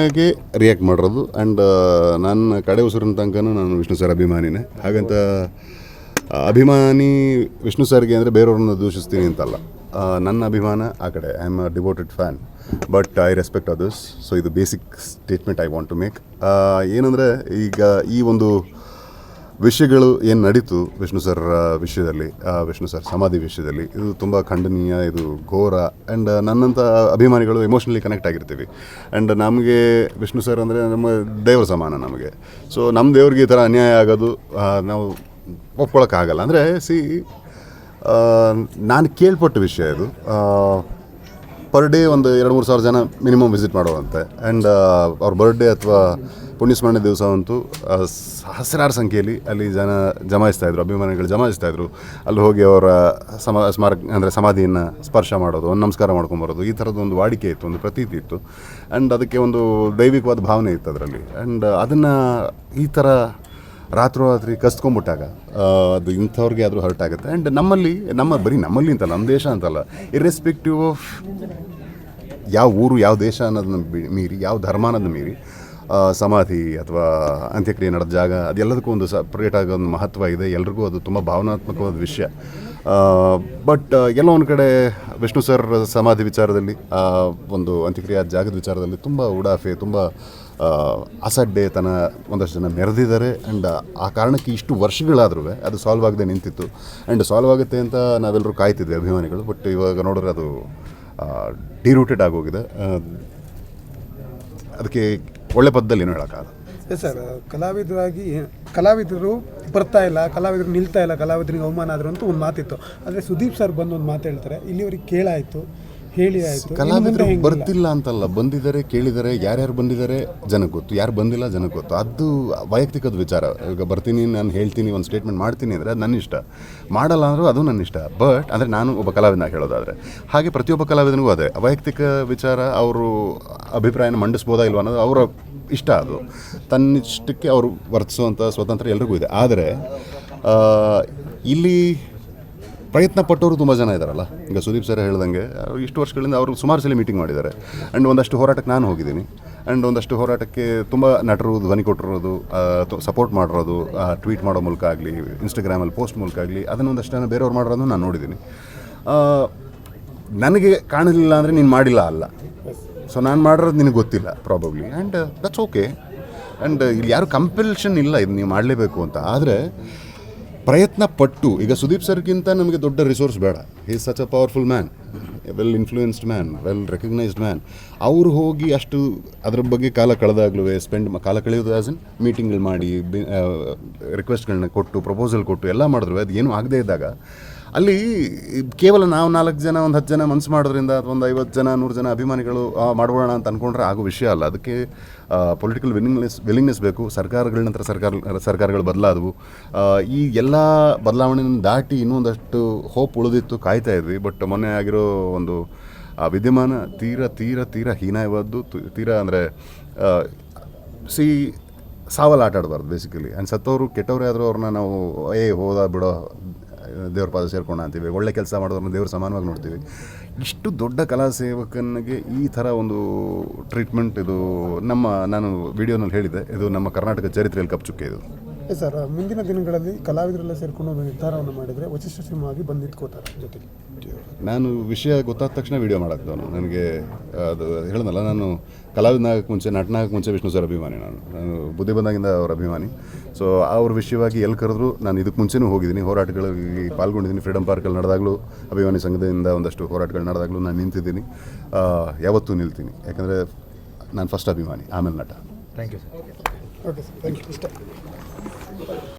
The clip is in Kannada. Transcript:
ಸಿನಿಮಾಗೆ ರಿಯಾಕ್ಟ್ ಮಾಡಿರೋದು. ಆ್ಯಂಡ್ ನನ್ನ ಕಡೆ ಉಸಿರಿನ ತನಕ ನಾನು ವಿಷ್ಣು ಸರ್ ಅಭಿಮಾನಿನೇ. ಹಾಗಂತ ಅಭಿಮಾನಿ ವಿಷ್ಣು ಸರ್ಗೆ ಅಂದರೆ ಬೇರೆಯವ್ರನ್ನ ದೂಷಿಸ್ತೀನಿ ಅಂತಲ್ಲ. ನನ್ನ ಅಭಿಮಾನ ಆ ಕಡೆ. I am a devoted fan, but I respect others. So ಇದು basic statement I want to make. ಏನಂದರೆ ಈಗ ಈ ಒಂದು ವಿಷಯಗಳು ಏನು ನಡೀತು ವಿಷ್ಣು ಸರ್ ವಿಷಯದಲ್ಲಿ, ವಿಷ್ಣು ಸರ್ ಸಮಾಧಿ ವಿಷಯದಲ್ಲಿ, ಇದು ತುಂಬ ಖಂಡನೀಯ, ಇದು ಘೋರ. ಆ್ಯಂಡ್ ನನ್ನಂಥ ಅಭಿಮಾನಿಗಳು ಎಮೋಷ್ನಲಿ ಕನೆಕ್ಟ್ ಆಗಿರ್ತೀವಿ. ಆ್ಯಂಡ್ ನಮಗೆ ವಿಷ್ಣು ಸರ್ ಅಂದರೆ ನಮ್ಮ ದೇವರ ಸಮಾನ ನಮಗೆ. ಸೊ ನಮ್ಮ ದೇವ್ರಿಗೆ ಈ ಥರ ಅನ್ಯಾಯ ಆಗೋದು ನಾವು ಒಪ್ಕೊಳ್ಳೋಕ್ಕಾಗಲ್ಲ. ಅಂದರೆ ನಾನು ಕೇಳ್ಪಟ್ಟ ವಿಷಯ ಇದು. ಪರ್ ಡೇ ಒಂದು 2-3 ಸಾವಿರ ಜನ ಮಿನಿಮಮ್ ವಿಸಿಟ್ ಮಾಡೋವಂತೆ. ಆ್ಯಂಡ್ ಅವ್ರ ಬರ್ಡೇ ಅಥವಾ ಪುಣ್ಯಸ್ಮರಣೆ ದಿವಸ ಅಂತೂ ಸಹಸ್ರಾರು ಸಂಖ್ಯೆಯಲ್ಲಿ ಅಲ್ಲಿ ಜನ ಜಮಾಯಿಸ್ತಾಯಿದ್ರು, ಅಭಿಮಾನಿಗಳು ಜಮಾಯಿಸ್ತಾಯಿದ್ರು. ಅಲ್ಲಿ ಹೋಗಿ ಅವರ ಸ್ಮಾರಕ ಅಂದರೆ ಸಮಾಧಿಯನ್ನು ಸ್ಪರ್ಶ ಮಾಡೋದು, ಒಂದು ನಮಸ್ಕಾರ ಮಾಡ್ಕೊಂಬರೋದು, ಈ ಥರದ್ದು ಒಂದು ವಾಡಿಕೆ ಇತ್ತು, ಒಂದು ಪ್ರತೀತಿ ಇತ್ತು. ಆ್ಯಂಡ್ ಅದಕ್ಕೆ ಒಂದು ದೈವಿಕವಾದ ಭಾವನೆ ಇತ್ತು ಅದರಲ್ಲಿ. ಆ್ಯಂಡ್ ಅದನ್ನು ಈ ಥರ ರಾತ್ರೋರಾತ್ರಿ ಕಸ್ಕೊಂಬಿಟ್ಟಾಗ ಅದು ಇಂಥವ್ರಿಗೆ ಆದರೂ ಹರ್ಟ್ ಆಗುತ್ತೆ. ಆ್ಯಂಡ್ ಬರೀ ನಮ್ಮಲ್ಲಿ ಅಂತಲ್ಲ, ನಮ್ಮ ದೇಶ ಅಂತಲ್ಲ, ಇರ್ರೆಸ್ಪೆಕ್ಟಿವ್ ಆಫ್ ಯಾವ ಊರು, ಯಾವ ದೇಶ ಅನ್ನೋದನ್ನ ಮೀರಿ, ಯಾವ ಧರ್ಮ ಅನ್ನೋದನ್ನ ಮೀರಿ ಸಮಾಧಿ ಅಥವಾ ಅಂತ್ಯಕ್ರಿಯೆ ನಡೆದ ಜಾಗ ಅದೆಲ್ಲದಕ್ಕೂ ಒಂದು ಸಪ್ರೇಟ್ ಆಗಿ ಒಂದು ಮಹತ್ವ ಇದೆ. ಎಲ್ರಿಗೂ ಅದು ತುಂಬ ಭಾವನಾತ್ಮಕವಾದ ವಿಷಯ. ಬಟ್ ಎಲ್ಲ ಒಂದು ಕಡೆ ವಿಷ್ಣು ಸರ್ ಸಮಾಧಿ ವಿಚಾರದಲ್ಲಿ, ಒಂದು ಅಂತ್ಯಕ್ರಿಯೆ ಜಾಗದ ವಿಚಾರದಲ್ಲಿ ತುಂಬ ಉಡಾಫೆ, ತುಂಬ ಅಸಡ್ಡೆತನ ಒಂದಷ್ಟು ಜನ ಮೆರೆದಿದ್ದಾರೆ. ಆ್ಯಂಡ್ ಆ ಕಾರಣಕ್ಕೆ ಇಷ್ಟು ವರ್ಷಗಳಾದ್ರೂ ಅದು ಸಾಲ್ವ್ ಆಗದೆ ನಿಂತಿತ್ತು. ಆ್ಯಂಡ್ ಸಾಲ್ವ್ ಆಗುತ್ತೆ ಅಂತ ನಾವೆಲ್ಲರೂ ಕಾಯ್ತಿದ್ವಿ ಅಭಿಮಾನಿಗಳು. ಬಟ್ ಇವಾಗ ನೋಡಿದ್ರೆ ಅದು ಡಿರೂಟೆಡ್ ಆಗೋಗಿದೆ. ಅದಕ್ಕೆ ಒಳ್ಳೆ ಪದದಲ್ಲಿ ಏನೂ ಹೇಳೋಕ್ಕಾಗಲ್ಲ. ಸರ್, ಕಲಾವಿದರು ಬರ್ತಾ ಇಲ್ಲ, ಕಲಾವಿದರು ನಿಲ್ತಾ ಇಲ್ಲ, ಕಲಾವಿದರಿಗೆ ಅವಮಾನ ಆದರೂ ಅಂತ ಒಂದು ಮಾತಿತ್ತು. ಆದರೆ ಸುದೀಪ್ ಸರ್ ಬಂದು ಒಂದು ಮಾತು ಹೇಳ್ತಾರೆ, ಇಲ್ಲಿವರೆಗೆ ಕೇಳಾಯಿತು, ಹೇಳಿ ಆಯಿತು. ಕಲಾವಿದರು ಬರ್ತಿಲ್ಲ ಅಂತಲ್ಲ, ಬಂದಿದ್ದಾರೆ, ಕೇಳಿದ್ದಾರೆ. ಯಾರ್ಯಾರು ಬಂದಿದ್ದಾರೆ ಜನಕ್ಕೆ ಗೊತ್ತು, ಯಾರು ಬಂದಿಲ್ಲ ಜನಕ್ಕೆ ಗೊತ್ತು. ಅದು ವೈಯಕ್ತಿಕದ ವಿಚಾರ. ಈಗ ಬರ್ತೀನಿ, ನಾನು ಹೇಳ್ತೀನಿ, ಒಂದು ಸ್ಟೇಟ್ಮೆಂಟ್ ಮಾಡ್ತೀನಿ ಅಂದರೆ ಅದು ನನ್ನ ಇಷ್ಟ. ಮಾಡಲ್ಲ ಅಂದರೂ ಅದು ನನ್ನ ಇಷ್ಟ. ಬಟ್ ಅಂದರೆ ನಾನು ಒಬ್ಬ ಕಲಾವಿದನಾಗಿ ಹೇಳೋದಾದರೆ, ಹಾಗೆ ಪ್ರತಿಯೊಬ್ಬ ಕಲಾವಿದನಿಗೂ ಅದೇ ವೈಯಕ್ತಿಕ ವಿಚಾರ. ಅವರು ಅಭಿಪ್ರಾಯನ ಮಂಡಿಸ್ಬೋದಾ ಇಲ್ವ ಅನ್ನೋದು ಅವರ ಇಷ್ಟ. ಅದು ತನ್ನಿಷ್ಟಕ್ಕೆ ಅವರು ವರ್ತಿಸುವಂಥ ಸ್ವತಂತ್ರ ಎಲ್ರಿಗೂ ಇದೆ. ಆದರೆ ಇಲ್ಲಿ ಪ್ರಯತ್ನ ಪಟ್ಟವರು ತುಂಬ ಜನ ಇದ್ದಾರಲ್ಲ. ಈಗ ಸುದೀಪ್ ಸರ್ ಹೇಳ್ದಂಗೆ ಇಷ್ಟು ವರ್ಷಗಳಿಂದ ಅವರು ಸುಮಾರು ಸಲ ಮೀಟಿಂಗ್ ಮಾಡಿದ್ದಾರೆ. ಆ್ಯಂಡ್ ಒಂದಷ್ಟು ಹೋರಾಟಕ್ಕೆ ನಾನು ಹೋಗಿದ್ದೀನಿ. ಆ್ಯಂಡ್ ಒಂದಷ್ಟು ಹೋರಾಟಕ್ಕೆ ತುಂಬ ನಟರು ಧ್ವನಿ ಕೊಟ್ಟಿರೋದು, ಸಪೋರ್ಟ್ ಮಾಡಿರೋದು, ಟ್ವೀಟ್ ಮಾಡೋ ಮೂಲಕ ಆಗಲಿ, ಇನ್ಸ್ಟಾಗ್ರಾಮಲ್ಲಿ ಪೋಸ್ಟ್ ಮೂಲಕ ಆಗಲಿ, ಅದನ್ನೊಂದಷ್ಟು ಜನ ಬೇರೆಯವ್ರು ಮಾಡಿರೋದು ನಾನು ನೋಡಿದ್ದೀನಿ. ನನಗೆ ಕಾಣಲಿಲ್ಲ ಅಂದರೆ ನೀನು ಮಾಡಿಲ್ಲ ಅಲ್ಲ. ಸೊ ನಾನು ಮಾಡಿರೋದು ನಿನಗೆ ಗೊತ್ತಿಲ್ಲ probably. And that's okay. And ಇಲ್ಲಿ ಯಾರು ಕಂಪಲ್ಷನ್ ಇಲ್ಲ ಇದು ನೀವು ಮಾಡಲೇಬೇಕು ಅಂತ. ಆದರೆ ಪ್ರಯತ್ನ ಪಟ್ಟು, ಈಗ ಸುದೀಪ್ ಸರ್ಗಿಂತ ನಮಗೆ ದೊಡ್ಡ ರಿಸೋರ್ಸ್ ಬೇಡ. He is such a powerful man, well influenced man, well recognised man. ಅವರು ಹೋಗಿ ಅಷ್ಟು ಅದ್ರ ಬಗ್ಗೆ ಕಾಲ ಕಳೆದಾಗಲೂ ಕಾಲ ಕಳೆಯೋದು ಆ್ಯಸ್ ಇನ್ ಮೀಟಿಂಗ್ಗಳು ಮಾಡಿ, ರಿಕ್ವೆಸ್ಟ್ಗಳನ್ನ ಕೊಟ್ಟು, ಪ್ರಪೋಸಲ್ ಕೊಟ್ಟು ಎಲ್ಲ ಮಾಡಿದ್ರು ಅದು ಏನೂ ಆಗದೇ ಇದ್ದಾಗ ಅಲ್ಲಿ ಕೇವಲ ನಾವು 4 ಜನ, ಒಂದು 10 ಜನ ಮನಸ್ಸು ಮಾಡೋದ್ರಿಂದ ಅಥವಾ ಒಂದು 50 ಜನ 100 ಜನ ಅಭಿಮಾನಿಗಳು ಮಾಡೋಣ ಅಂತ ಅಂದ್ಕೊಂಡ್ರೆ ಆಗೋ ವಿಷಯ ಅಲ್ಲ. ಅದಕ್ಕೆ ಪೊಲಿಟಿಕಲ್ ವಿಲ್ಲಿಂಗ್ನೆಸ್ ಬೇಕು. ಸರ್ಕಾರಗಳ ನಂತರ ಸರ್ಕಾರಗಳು ಬದಲಾದವು. ಈ ಎಲ್ಲ ಬದಲಾವಣೆಯನ್ನು ದಾಟಿ ಇನ್ನೊಂದಷ್ಟು ಹೋಪ್ ಉಳಿದಿತ್ತು, ಕಾಯ್ತಾ ಇದ್ವಿ. ಬಟ್ ಮೊನ್ನೆ ಆಗಿರೋ ಒಂದು ವಿದ್ಯಮಾನ ತೀರಾ ಹೀನಾಯವಾದ್ದು. ತೀರಾ ಅಂದರೆ ಸಾವಲ್ಲಿ ಆಟ ಆಡಬಾರ್ದು ಬೇಸಿಕಲಿ. ಆ್ಯಂಡ್ ಸತ್ತವರು ಕೆಟ್ಟವರೇ ಆದರೂ ಅವ್ರನ್ನ ನಾವು ಹೋದ ಬಿಡೋ, ದೇವ್ರ ಪಾದ ಸೇರ್ಕೊಂಡ ಅಂತೀವಿ. ಒಳ್ಳೆ ಕೆಲಸ ಮಾಡೋದನ್ನ ದೇವ್ರ ಸಮಾನವಾಗಿ ನೋಡ್ತೀವಿ. ಇಷ್ಟು ದೊಡ್ಡ ಕಲಾ ಸೇವಕನಿಗೆ ಈ ಥರ ಒಂದು ಟ್ರೀಟ್ಮೆಂಟ್, ಇದು ನಾನು ವಿಡಿಯೋನಲ್ಲಿ ಹೇಳಿದ್ದೆ, ಇದು ನಮ್ಮ ಕರ್ನಾಟಕ ಚರಿತ್ರೆಯಲ್ಲಿ ಕಪ್ಪುಚುಕ್ಕೆ ಇದು. ಸರ್, ಮುಂದಿನ ದಿನಗಳಲ್ಲಿ ಕಲಾವಿದರೆಲ್ಲ ಸೇರ್ಕೊಂಡು ಒಂದು ನಿರ್ಧಾರವನ್ನು ಮಾಡಿದರೆ ವಶಿಷ್ಠ ಸಿಂಹವಾಗಿ ಬಂದು ನಿಂತ್ಕೋತಾರೆ ಜೊತೆಗೆ. ನಾನು ವಿಷಯ ಗೊತ್ತಾದ ತಕ್ಷಣ ವೀಡಿಯೋ ಮಾಡಾಕ್ದವನು. ನನಗೆ ಅದು ಹೇಳಿದ್ನಲ್ಲ, ನಾನು ಕಲಾವಿದನಾಗಕ್ಕೆ ಮುಂಚೆ, ನಟನಾಗಕ್ಕೆ ಮುಂಚೆ ವಿಷ್ಣು ಸರ್ ಅಭಿಮಾನಿ. ನಾನು ಬುದ್ಧಿ ಬಂದಾಗಿಂದ ಅವ್ರ ಅಭಿಮಾನಿ. ಸೊ ಅವ್ರ ವಿಷಯವಾಗಿ ಎಲ್ಲಿ ಕರೆದ್ರು ನಾನು ಇದಕ್ಕೆ ಮುಂಚೆನೂ ಹೋಗಿದ್ದೀನಿ, ಹೋರಾಟಗಳಲ್ಲಿ ಪಾಲ್ಗೊಂಡಿದ್ದೀನಿ. ಫ್ರೀಡಮ್ ಪಾರ್ಕಲ್ಲಿ ನಡೆದಾಗಲೂ, ಅಭಿಮಾನಿ ಸಂಘದಿಂದ ಒಂದಷ್ಟು ಹೋರಾಟಗಳು ನಡೆದಾಗಲೂ ನಾನು ನಿಂತಿದ್ದೀನಿ. ಯಾವತ್ತೂ ನಿಲ್ತೀನಿ. ಯಾಕಂದರೆ ನಾನು ಫಸ್ಟ್ ಅಭಿಮಾನಿ, ಆಮೇಲೆ ನಟ. Thank you sir. Okay sir, thank you.